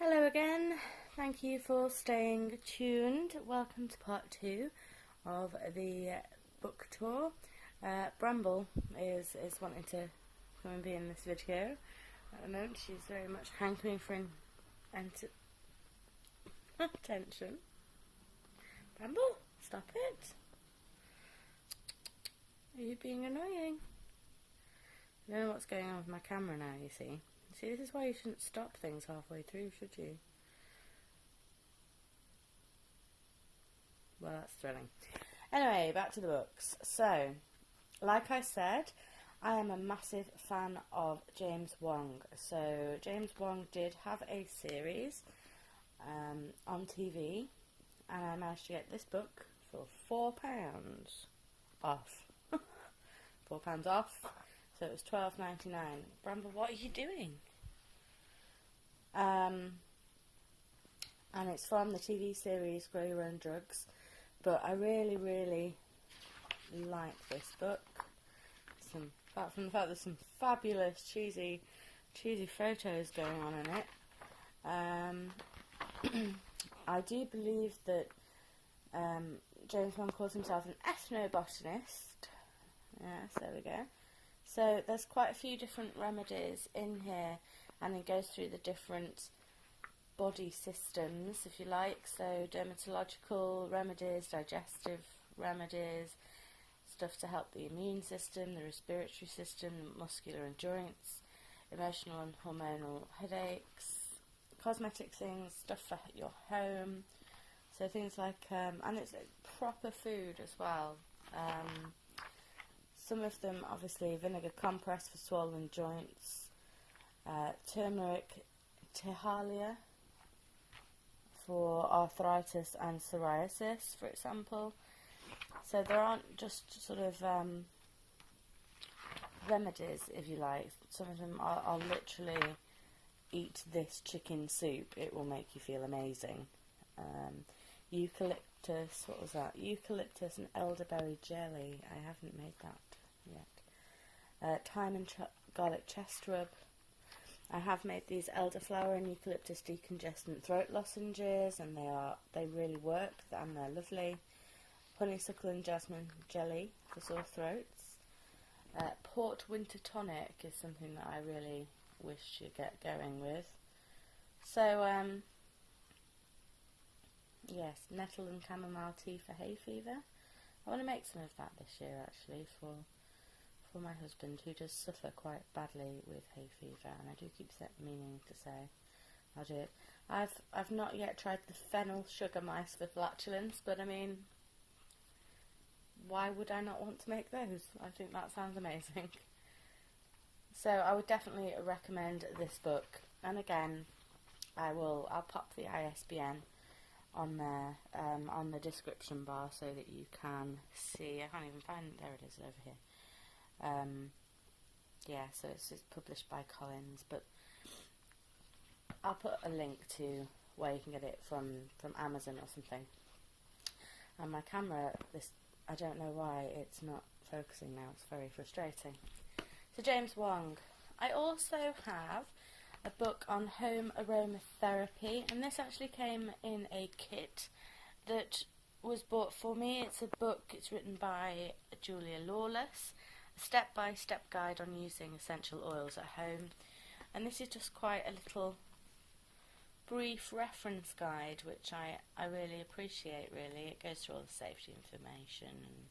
Hello again, thank you for staying tuned. Welcome to part 2 of the book tour. Bramble is wanting to come and be in this video at the moment. She's very much hankering for attention. Bramble, stop it. Are you being annoying? I don't know what's going on with my camera now, you see. See, this is why you shouldn't stop things halfway through, should you? Well, that's thrilling. Anyway, back to the books. So, like I said, I am a massive fan of James Wong. So, James Wong did have a series on TV, and I managed to get this book for £4 off. £4 off. So it was $12.99. Bramble, what are you doing? And it's from the TV series Grow Your Own Drugs. But I really, really like this book. Apart from the fact there's some fabulous cheesy photos going on in it. I do believe that James Wong calls himself an ethnobotanist. Yes, there we go. So there's quite a few different remedies in here, and it goes through the different body systems, if you like. So dermatological remedies, digestive remedies, stuff to help the immune system, the respiratory system, muscular and joints, emotional and hormonal headaches, cosmetic things, stuff for your home. So things like, and it's proper food as well. Some of them, obviously, vinegar compress for swollen joints, turmeric tihalia for arthritis and psoriasis, for example. So there aren't just sort of remedies, if you like. Some of them are literally, eat this chicken soup, it will make you feel amazing. Eucalyptus, what was that? Eucalyptus and elderberry jelly. I haven't made that yet. Thyme and garlic chest rub. I have made these elderflower and eucalyptus decongestant throat lozenges, and they really work, and they're lovely. Honeysuckle and jasmine jelly for sore throats. Port winter tonic is something that I really wish to get going with. So, yes, nettle and chamomile tea for hay fever. I want to make some of that this year, actually, for my husband, who does suffer quite badly with hay fever, and I do keep meaning to say I'll do it. I've not yet tried the fennel sugar mice for flatulence, but I mean, why would I not want to make those? I think that sounds amazing. So I would definitely recommend this book, and again, I'll pop the ISBN on there, on the description bar, so that you can see. I can't even find it. There it is, over here. Yeah, so it's published by Collins, but I'll put a link to where you can get it from Amazon or something. And my camera, I don't know why it's not focusing now. It's very frustrating. So James Wong. I also have a book on home aromatherapy, and this actually came in a kit that was bought for me. It's a book, it's written by Julia Lawless, a step-by-step guide on using essential oils at home. And this is just quite a little brief reference guide, which I really appreciate, really. It goes through all the safety information and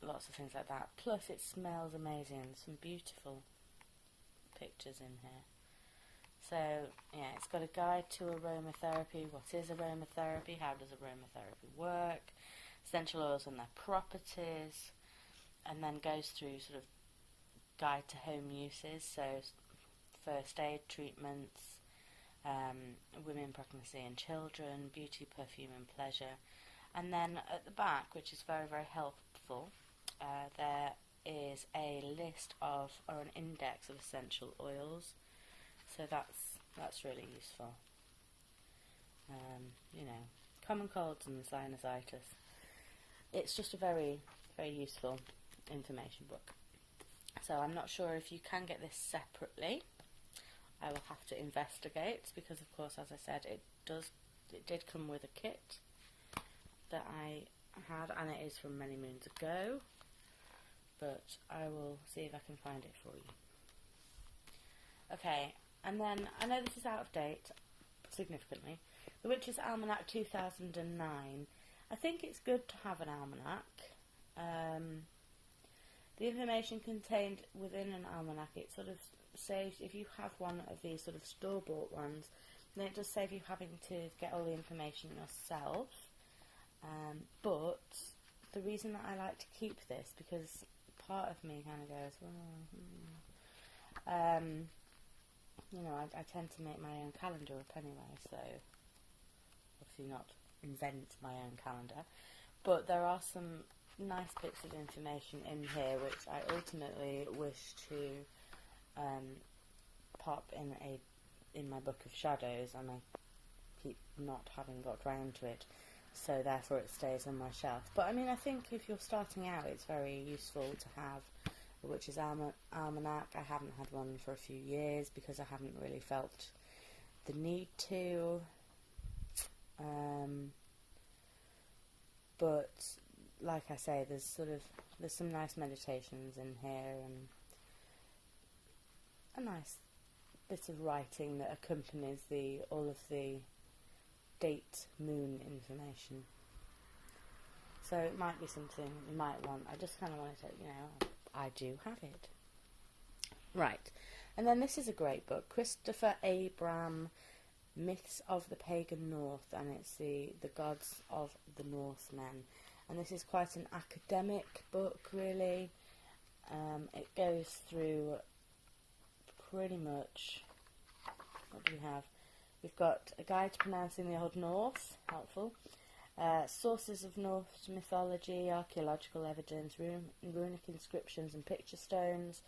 lots of things like that. Plus it smells amazing, and some beautiful pictures in here. So, yeah, it's got a guide to aromatherapy. What is aromatherapy? How does aromatherapy work? Essential oils and their properties. And then goes through sort of guide to home uses. So, first aid treatments, women, pregnancy and children, beauty, perfume and pleasure. And then at the back, which is very, very helpful, there is a list of, or an index of essential oils. So that's really useful. You know, common colds and sinusitis. It's just a very, very useful information book. So I'm not sure if you can get this separately I will have to investigate, because of course, as I said, it did come with a kit that I had, and it is from many moons ago, but I will see if I can find it for you. Okay, and then I know this is out of date significantly. The Witch's Almanac 2009. I think it's good to have an almanac. The information contained within an almanac, it sort of saves, if you have one of these sort of store-bought ones, then it does save you having to get all the information yourself. But the reason that I like to keep this, because part of me kind of goes, you know, I tend to make my own calendar up anyway, so obviously not invent my own calendar, but there are some nice bits of information in here which I ultimately wish to pop in my book of shadows, and I keep not having got round to it, so therefore it stays on my shelf. But I mean, I think if you're starting out, it's very useful to have a Witch's Almanac. I haven't had one for a few years because I haven't really felt the need to. But like I say, there's some nice meditations in here, and a nice bit of writing that accompanies all of the date moon information. So it might be something you might want. I just kind of wanted to, you know, I do have it. Right, and then this is a great book, Christopher Abram, Myths of the Pagan North, and it's the gods of the Northmen. And this is quite an academic book, really. It goes through pretty much, what do we have? We've got a guide to pronouncing the Old Norse, helpful. Sources of Norse mythology, archaeological evidence, runic inscriptions and picture stones,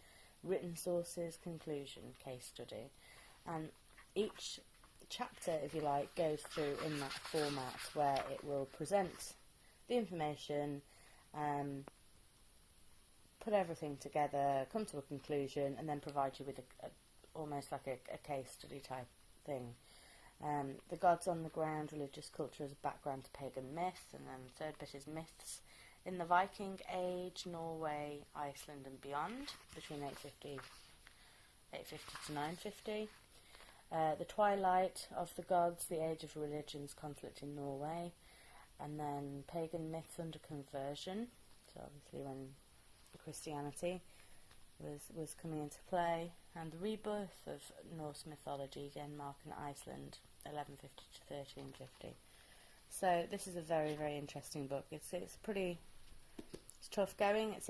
written sources, conclusion, case study. And each chapter, if you like, goes through in that format where it will present the information, put everything together, come to a conclusion, and then provide you with almost like a case study type thing. The gods on the ground, religious culture as a background to pagan myth, and then the third bit is myths in the Viking Age, Norway, Iceland and beyond, between 850 to 950. The twilight of the gods, the age of religions, conflict in Norway, and then pagan myths under conversion, so obviously when Christianity was coming into play, and the rebirth of Norse mythology, Denmark and Iceland, 1150 to 1350. So this is a very, very interesting book. It's tough going. It's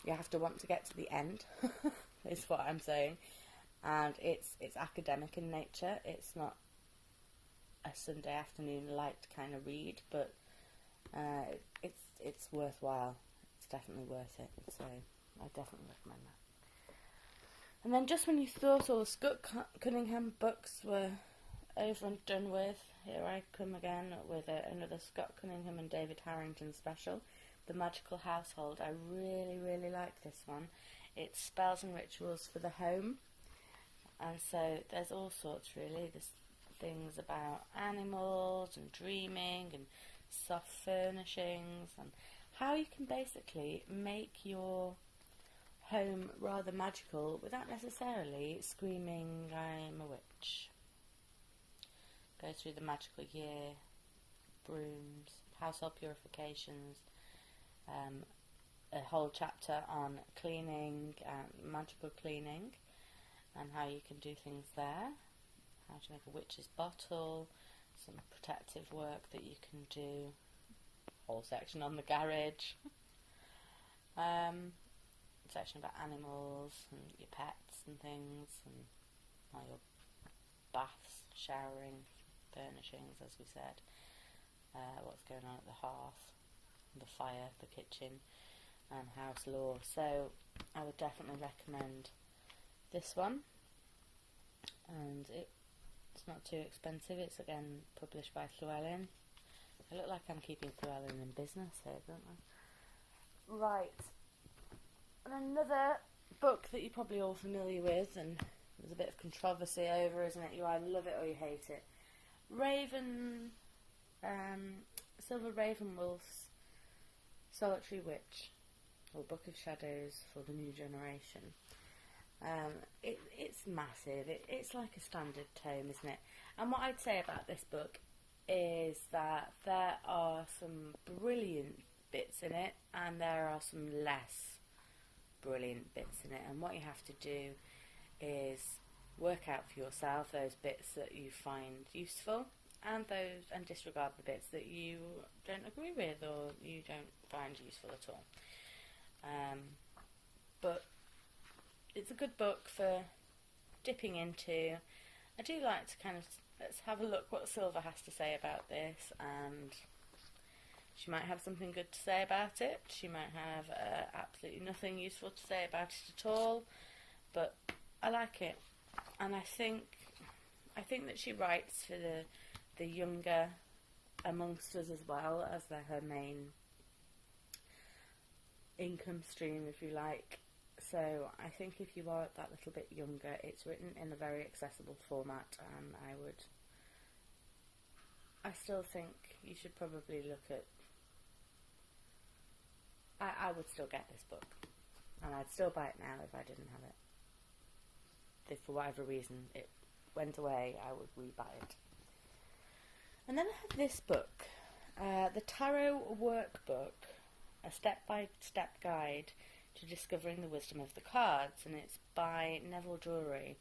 you have to want to get to the end, is what I'm saying. And it's academic in nature. It's not a Sunday afternoon light kind of read, but it's worthwhile. It's definitely worth it. So I definitely recommend that. And then just when you thought all the Scott Cunningham books were over and done with, here I come again with another Scott Cunningham and David Harrington special, The Magical Household. I really, really like this one. It's spells and rituals for the home. And so there's all sorts, really. There's things about animals and dreaming and soft furnishings and how you can basically make your home rather magical without necessarily screaming, I'm a witch. Go through the magical year, brooms, household purifications, a whole chapter on cleaning, magical cleaning, and how you can do things there, how to make a witch's bottle, some protective work that you can do, whole section on the garage, section about animals and your pets and things, and how your baths, showering, furnishings, as we said, what's going on at the hearth, the fire, the kitchen, and house lore. So I would definitely recommend this one, and it's not too expensive. It's again published by Llewellyn. I look like I'm keeping Llewellyn in business here, don't I? Right, and another book that you're probably all familiar with, and there's a bit of controversy over, isn't it? You either love it or you hate it. Silver Ravenwolf's Solitary Witch, or Book of Shadows for the New Generation. It's massive. It's like a standard tome, isn't it? And what I'd say about this book is that there are some brilliant bits in it, and there are some less brilliant bits in it. And what you have to do is work out for yourself those bits that you find useful, and disregard the bits that you don't agree with or you don't find useful at all. But it's a good book for dipping into. I do like to kind of, let's have a look what Silver has to say about this, and she might have something good to say about it. She might have absolutely nothing useful to say about it at all, but I like it, and I think that she writes for the younger amongst us as well, as they're her main income stream, if you like. So I think if you are that little bit younger, it's written in a very accessible format, and I still think you should probably look at, I would still get this book, and I'd still buy it now if I didn't have it. If for whatever reason it went away, I would rebuy it. And then I have this book, the Tarot Workbook, a step-by-step guide to discovering the wisdom of the cards, and it's by Neville Drury.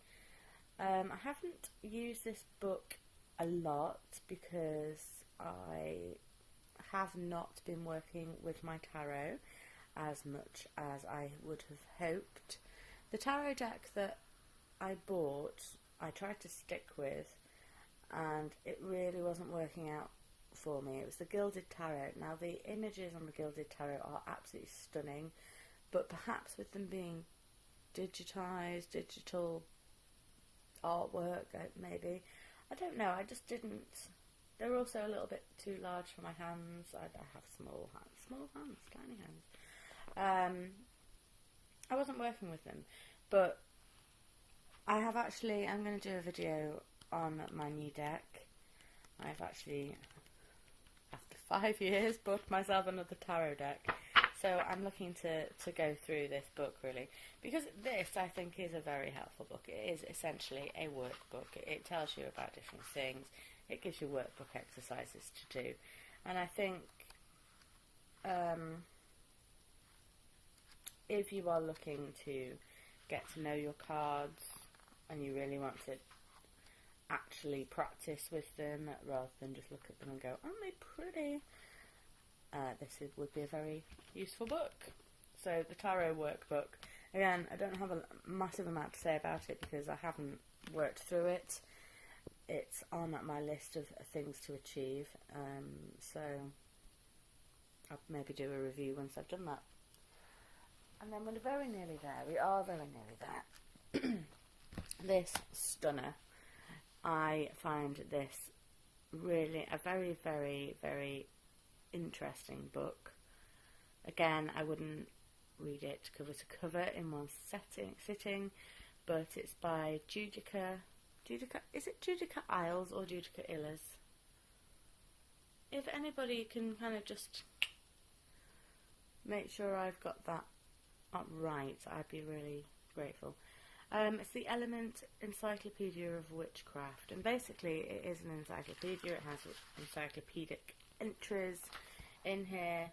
I haven't used this book a lot because I have not been working with my tarot as much as I would have hoped. The tarot deck that I bought, I tried to stick with, and it really wasn't working out for me. It was the Gilded Tarot. Now, the images on the Gilded Tarot are absolutely stunning, but perhaps with them being digitised, digital artwork, maybe. I don't know, I just didn't. They were also a little bit too large for my hands. I have small hands, tiny hands. I wasn't working with them, but I'm going to do a video on my new deck. I've actually, after 5 years, bought myself another tarot deck. So I'm looking to go through this book, really, because this, I think, is a very helpful book. It is essentially a workbook. It tells you about different things. It gives you workbook exercises to do. And I think if you are looking to get to know your cards and you really want to actually practice with them rather than just look at them and go, aren't they pretty? Would be a very useful book. So the Tarot Workbook, again, I don't have a massive amount to say about it because I haven't worked through it. It's on my list of things to achieve, so I'll maybe do a review once I've done that. And then we're very nearly there. We are very nearly there. This stunner. I find this really a very, very, very interesting book. Again, I wouldn't read it cover to cover in one sitting, but it's by Judica. Is it Judica Isles or Judica Illes? If anybody can kind of just make sure I've got that up right, I'd be really grateful. It's the Element Encyclopedia of Witchcraft, and basically it is an encyclopedia. It has encyclopedic entries in here,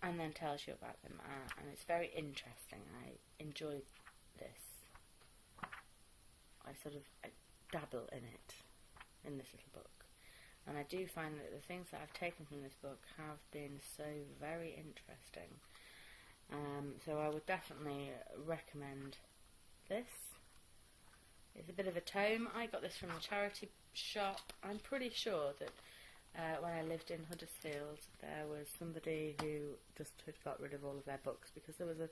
and then tells you about them, and it's very interesting. I enjoy this. I dabble in it, in this little book, and I do find that the things that I've taken from this book have been so very interesting. So I would definitely recommend this. It's a bit of a tome. I got this from a charity shop. I'm pretty sure that when I lived in Huddersfield, there was somebody who just had got rid of all of their books because there was a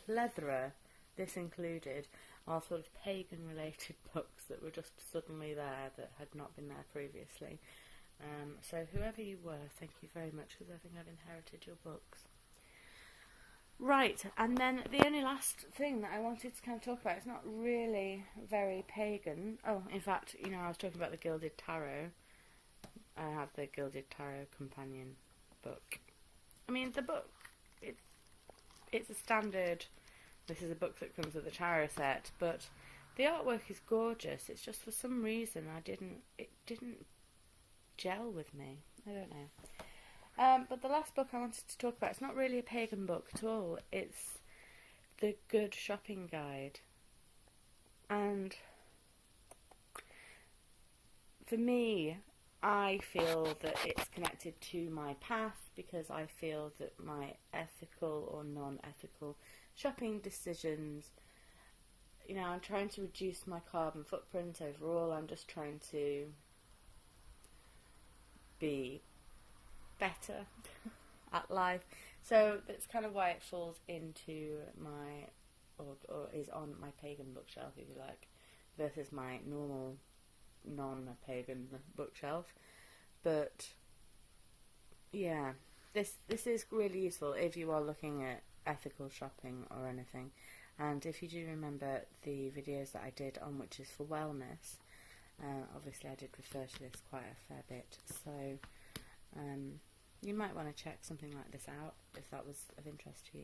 plethora, this included, of sort of pagan-related books that were just suddenly there that had not been there previously. So whoever you were, thank you very much, because I think I've inherited your books. Right, and then the only last thing that I wanted to kind of talk about, it's not really very pagan. Oh, in fact, you know, I was talking about the Gilded Tarot. I have the Gilded Tarot Companion book. I mean, the book, it's a standard, this is a book that comes with a tarot set, but the artwork is gorgeous. It's just for some reason it didn't gel with me. I don't know. But the last book I wanted to talk about, it's not really a pagan book at all. It's The Good Shopping Guide. And for me, I feel that it's connected to my path because I feel that my ethical or non-ethical shopping decisions, you know, I'm trying to reduce my carbon footprint overall. I'm just trying to be better at life. So that's kind of why it falls into my, or is on my pagan bookshelf, if you like, versus my normal non-pagan bookshelf. But yeah, this is really useful if you are looking at ethical shopping or anything. And if you do remember the videos that I did on Witches for Wellness, obviously I did refer to this quite a fair bit, so you might want to check something like this out if that was of interest to you.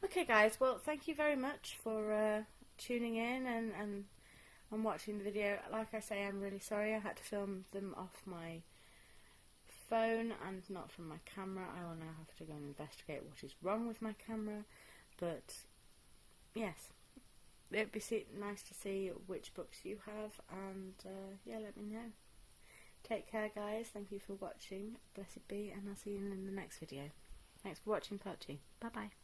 Okay guys, well thank you very much for tuning in and watching the video. Like I say, I'm really sorry I had to film them off my phone and not from my camera. I will now have to go and investigate what is wrong with my camera, but yes, it'd be nice to see which books you have, and yeah, let me know. Take care guys, thank you for watching, blessed be, and I'll see you in the next video. Thanks for watching part 2, bye bye.